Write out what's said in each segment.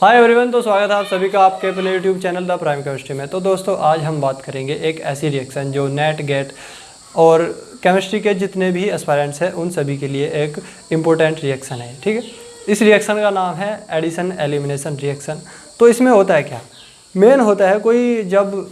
Hi everyone, तो स्वागत है आप सभी का आपके अपने YouTube channel the prime chemistry में। तो दोस्तों आज हम बात करेंगे एक ऐसी रिएक्शन जो नेट गेट और केमिस्ट्री के जितने भी एस्पायरेंट्स हैं उन सभी के लिए एक इम्पोर्टेंट रिएक्शन है। ठीक है, इस रिएक्शन का नाम है एडिशन एलिमिनेशन रिएक्शन। तो इसमें होता है क्या, मेन होता है कोई जब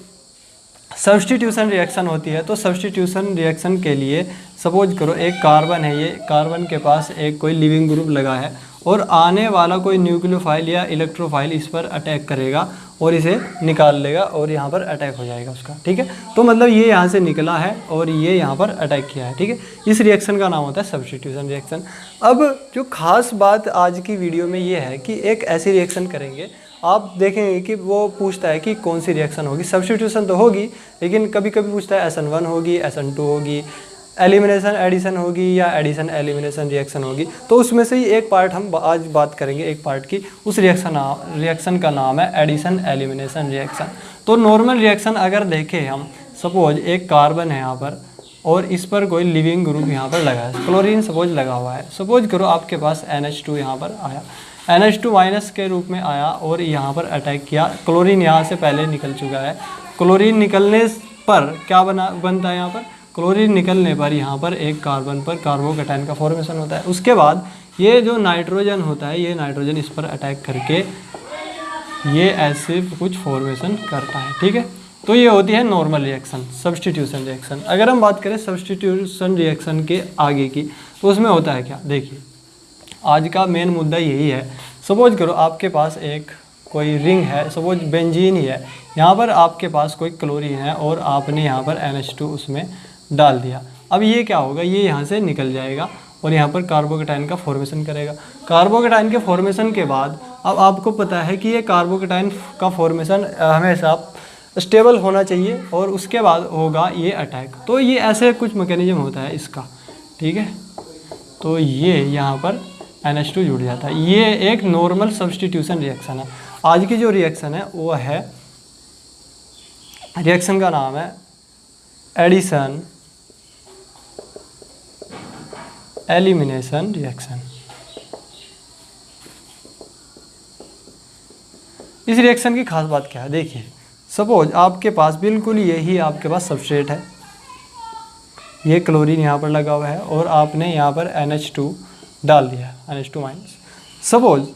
सब्स्टिट्यूशन रिएक्शन होती है तो सब्स्टिट्यूशन रिएक्शन के लिए सपोज करो एक कार्बन है, ये कार्बन के पास एक कोई लिविंग ग्रुप लगा है और आने वाला कोई न्यूक्लियोफाइल या इलेक्ट्रोफाइल इस पर अटैक करेगा और इसे निकाल लेगा और यहाँ पर अटैक हो जाएगा उसका। ठीक है, तो मतलब ये यहाँ से निकला है और ये यहाँ पर अटैक किया है। ठीक है, इस रिएक्शन का नाम होता है सब्स्टिट्यूशन रिएक्शन। अब जो खास बात आज की वीडियो में ये है कि एक ऐसी रिएक्शन करेंगे, आप देखेंगे कि वो पूछता है कि कौन सी रिएक्शन होगी। सब्स्टिट्यूशन तो होगी, लेकिन कभी कभी पूछता है SN1 होगी, SN2 होगी, एलिमिनेशन एडिशन होगी या एडिशन एलिमिनेशन रिएक्शन होगी। तो उसमें से ही एक पार्ट हम आज बात करेंगे, एक पार्ट की। उस रिएक्शन का नाम है एडिशन एलिमिनेशन रिएक्शन। तो नॉर्मल रिएक्शन अगर देखें हम, सपोज एक कार्बन है यहाँ पर और इस पर कोई लिविंग ग्रुप यहाँ पर लगा है, क्लोरीन सपोज लगा हुआ है। सपोज करो आपके पास NH2 यहाँ पर आया, NH2 माइनस के रूप में आया और यहाँ पर अटैक किया। क्लोरीन यहाँ से पहले निकल चुका है। क्लोरीन निकलने पर क्या बनता है, यहाँ पर क्लोरीन निकलने पर यहाँ पर एक कार्बन पर कार्बोकैटायन का फॉर्मेशन होता है। उसके बाद ये जो नाइट्रोजन होता है, ये नाइट्रोजन इस पर अटैक करके ये ऐसे कुछ फॉर्मेशन करता है। ठीक है, तो ये होती है नॉर्मल रिएक्शन, सब्स्टिट्यूशन रिएक्शन। अगर हम बात करें सब्स्टिट्यूशन रिएक्शन के आगे की, तो उसमें होता है क्या, देखिए आज का मेन मुद्दा यही है। सपोज करो आपके पास एक कोई रिंग है, सपोज बेंजीन ही है, यहाँ पर आपके पास कोई क्लोरीन है और आपने यहाँ पर NH2 उसमें डाल दिया। अब ये क्या होगा, ये यहाँ से निकल जाएगा और यहाँ पर कार्बोकैटायन का फॉर्मेशन करेगा। कार्बोकैटायन के फॉर्मेशन के बाद अब आपको पता है कि ये कार्बोकैटायन का फॉर्मेशन हमेशा स्टेबल होना चाहिए और उसके बाद होगा ये अटैक। तो ये ऐसे कुछ मैकेनिज्म होता है इसका। ठीक है, तो ये यहाँ पर NH2 जुड़ जाता है। ये एक नॉर्मल सब्स्टिट्यूशन रिएक्शन है। आज की जो रिएक्शन है वो है, रिएक्शन का नाम है एडिशन एलिमिनेशन रिएक्शन। इस रिएक्शन की खास बात क्या है, देखिए सपोज आपके पास बिल्कुल यही आपके पास सबस्ट्रेट है, ये क्लोरीन यहाँ पर लगा हुआ है और आपने यहाँ पर NH2 डाल दिया, NH2 माइनस। सपोज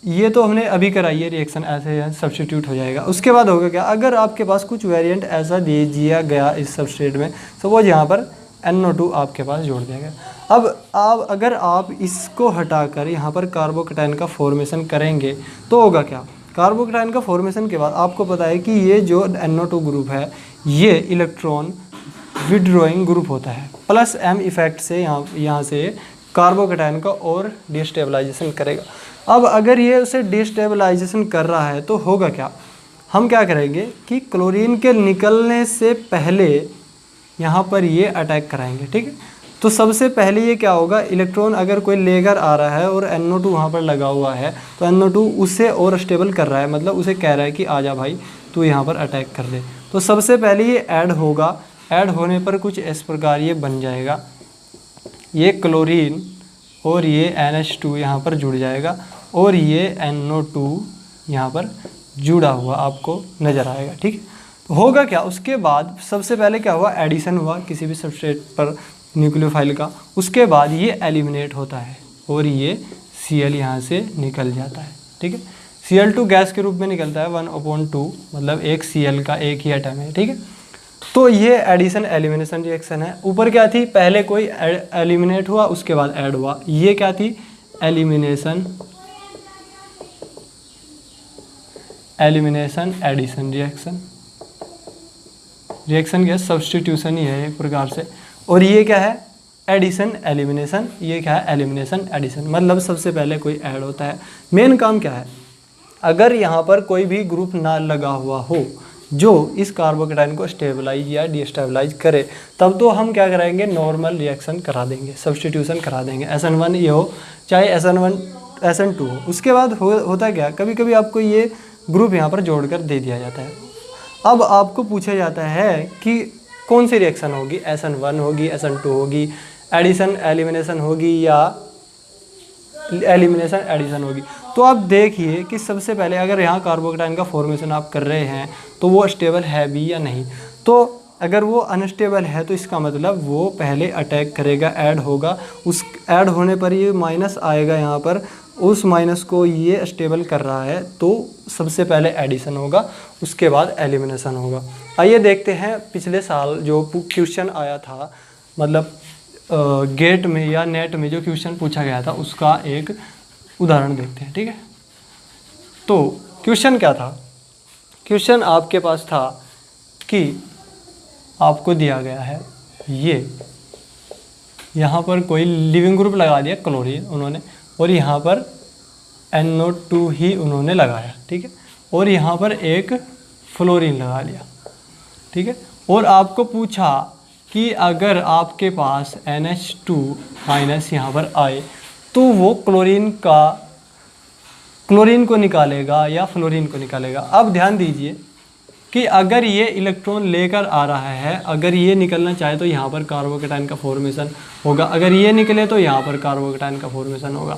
ये तो हमने अभी कराई है रिएक्शन, ऐसे सब्स्टिट्यूट हो जाएगा। उसके बाद होगा क्या, अगर आपके पास कुछ वेरिएंट ऐसा दे दिया गया इस सबस्ट्रेट में, सपोज यहाँ पर NO2 आपके पास जोड़ दिया गया। अब अगर आप इसको हटाकर यहाँ पर कार्बोकैटायन का फॉर्मेशन करेंगे तो होगा क्या, कार्बोकैटायन का फॉर्मेशन के बाद आपको पता है कि ये जो NO2 ग्रुप है ये इलेक्ट्रॉन विड्रॉइंग ग्रुप होता है, प्लस M इफेक्ट से यहाँ से कार्बोकैटायन का और डिस्टेबलाइजेशन करेगा। अब अगर ये उसे डिस्टेबलाइजेशन कर रहा है तो होगा क्या, हम क्या करेंगे कि क्लोरीन के निकलने से पहले यहाँ पर ये अटैक कराएंगे। ठीक है, तो सबसे पहले ये क्या होगा, इलेक्ट्रॉन अगर कोई लेकर आ रहा है और NO2 वहाँ पर लगा हुआ है तो NO2 उसे और स्टेबल कर रहा है, मतलब उसे कह रहा है कि आजा भाई तू यहाँ पर अटैक कर ले। तो सबसे पहले ये ऐड होगा, ऐड होने पर कुछ इस प्रकार ये बन जाएगा, ये क्लोरीन और ये NH2 यहाँ पर जुड़ जाएगा और ये NO2 यहाँ पर जुड़ा हुआ आपको नज़र आएगा। ठीक है, तो होगा क्या, उसके बाद सबसे पहले क्या हुआ, एडिशन हुआ किसी भी सबस्ट्रेट पर न्यूक्लियोफाइल का। उसके बाद ये एलिमिनेट होता है और ये Cl यहाँ से निकल जाता है। ठीक है, Cl2 गैस के रूप में निकलता है 1/2, मतलब एक Cl का एक ही एटम है। ठीक है, तो ये एडिशन एलिमिनेशन रिएक्शन है। ऊपर क्या थी, पहले कोई एलिमिनेट हुआ उसके बाद ऐड हुआ, ये क्या थी, एलिमिनेशन एडिशन रिएक्शन। रिएक्शन क्या है, सब्स्टिट्यूशन ही है एक प्रकार से। और ये क्या है, एडिशन एलिमिनेशन, ये क्या है, एलिमिनेशन एडिशन, मतलब सबसे पहले कोई ऐड होता है। मेन काम क्या है, अगर यहाँ पर कोई भी ग्रुप ना लगा हुआ हो जो इस कार्बोकैटायन को स्टेबलाइज या डिस्टेबलाइज करे, तब तो हम क्या कराएंगे, नॉर्मल रिएक्शन करा देंगे, सब्स्टिट्यूशन करा देंगे। SN1 ये हो चाहे SN2 हो। उसके बाद होता क्या, कभी कभी आपको ये ग्रुप यहाँ पर जोड़कर दे दिया जाता है। अब आपको पूछा जाता है कि कौन सी रिएक्शन होगी, SN1 होगी, SN2 होगी, एडिशन एलिमिनेशन होगी या एलिमिनेशन एडिशन होगी। तो आप देखिए कि सबसे पहले अगर यहाँ कार्बोकेटाइन का फॉर्मेशन आप कर रहे हैं तो वो स्टेबल है भी या नहीं। तो अगर वो अनस्टेबल है तो इसका मतलब वो पहले अटैक करेगा, ऐड होगा, उस ऐड होने पर ये माइनस आएगा यहाँ पर, उस माइनस को ये स्टेबल कर रहा है तो सबसे पहले एडिशन होगा, उसके बाद एलिमिनेशन होगा। आइए देखते हैं पिछले साल जो क्वेश्चन आया था, मतलब गेट में या नेट में जो क्वेश्चन पूछा गया था उसका एक उदाहरण देखते हैं। ठीक है, तो क्वेश्चन क्या था? क्वेश्चन आपके पास था कि आपको दिया गया है ये यहाँ पर कोई लिविंग ग्रुप लगा दिया क्लोरीन उन्होंने, और यहाँ पर NO2 ही उन्होंने लगाया। ठीक है, और यहाँ पर एक फ्लोरीन लगा लिया। ठीक है, और आपको पूछा कि अगर आपके पास NH2 माइनस यहाँ पर आए तो वो क्लोरीन को निकालेगा या फ्लोरीन को निकालेगा। अब ध्यान दीजिए कि अगर ये इलेक्ट्रॉन लेकर आ रहा है, अगर ये निकलना चाहे तो यहाँ पर कार्बोकेटाइन का फॉर्मेशन होगा, अगर ये निकले तो यहाँ पर कार्बोकेटाइन का फॉर्मेशन होगा।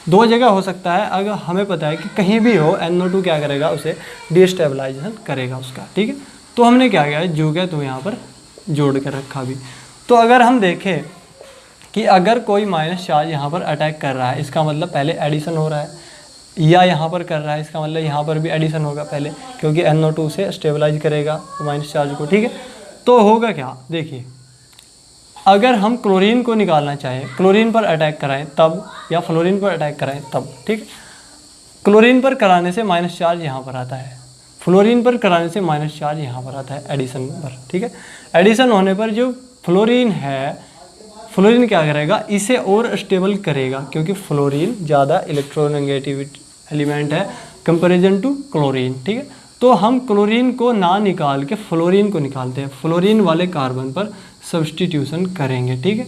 दो जगह हो सकता है, अगर हमें पता है कि कहीं भी हो NO2 क्या करेगा, उसे डिस्टेबलाइजेशन करेगा उसका। ठीक है, तो हमने क्या किया, जो क्या तो यहाँ पर जोड़ कर रखा भी। तो अगर हम देखें कि अगर कोई माइनस चार्ज यहाँ पर अटैक कर रहा है, इसका मतलब पहले एडिशन हो रहा है, या यहाँ पर कर रहा है, इसका मतलब यहाँ पर भी एडिशन होगा पहले, क्योंकि NO2 से स्टेबलाइज करेगा माइनस चार्ज को। ठीक है, तो होगा क्या, देखिए अगर हम क्लोरीन को निकालना चाहें, क्लोरीन पर अटैक कराएं तब, या फ्लोरीन पर अटैक कराएं तब। ठीक, क्लोरीन पर कराने से माइनस चार्ज यहाँ पर आता है, फ्लोरीन पर कराने से माइनस चार्ज यहाँ पर आता है एडिशन पर। ठीक है, एडिशन होने पर जो फ्लोरीन है, फ्लोरीन क्या करेगा, इसे और स्टेबल करेगा, क्योंकि फ्लोरीन ज़्यादा इलेक्ट्रोनेगेटिव एलिमेंट है कंपैरिजन टू क्लोरीन। ठीक है, तो हम क्लोरीन को ना निकाल के फ्लोरीन को निकालते हैं, फ्लोरीन वाले कार्बन पर सब्सटीट्यूशन करेंगे। ठीक है,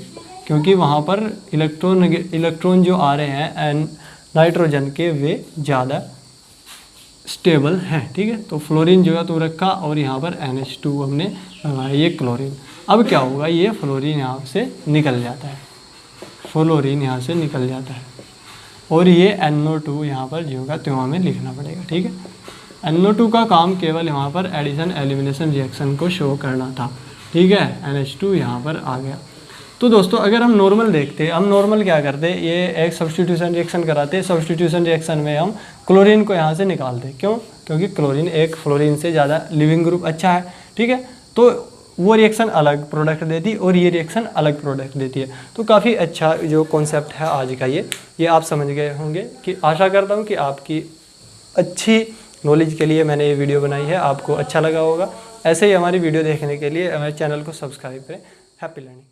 क्योंकि वहाँ पर इलेक्ट्रॉन जो आ रहे हैं नाइट्रोजन के वे ज़्यादा स्टेबल हैं। ठीक है, तो फ्लोरीन जो है तो रखा, और यहाँ पर NH2 हमने लगाया, ये क्लोरीन। अब क्या होगा, ये फ्लोरीन यहाँ से निकल जाता है, फ्लोरीन यहाँ से निकल जाता है, और ये NO2 यहाँ पर जो होगा तो हमें लिखना पड़ेगा। ठीक है, NO2 का काम केवल यहाँ पर एडिशन एलिमिनेशन रिएक्शन को शो करना था। ठीक है, NH2 यहाँ पर आ गया। तो दोस्तों अगर हम नॉर्मल देखते, हम नॉर्मल क्या करते, ये एक सब्स्टिट्यूशन रिएक्शन कराते, सब्स्टिट्यूशन रिएक्शन में हम क्लोरीन को यहाँ से निकालते। क्यों? क्योंकि क्लोरीन एक फ्लोरीन से ज़्यादा लिविंग ग्रुप अच्छा है। ठीक है, तो वो रिएक्शन अलग प्रोडक्ट देती और ये रिएक्शन अलग प्रोडक्ट देती है। तो काफ़ी अच्छा जो कॉन्सेप्ट है आज का ये आप समझ गए होंगे। कि आशा करता हूँ कि आपकी अच्छी नॉलेज के लिए मैंने ये वीडियो बनाई है, आपको अच्छा लगा होगा। ऐसे ही हमारी वीडियो देखने के लिए हमारे चैनल को सब्सक्राइब करें। Happy learning.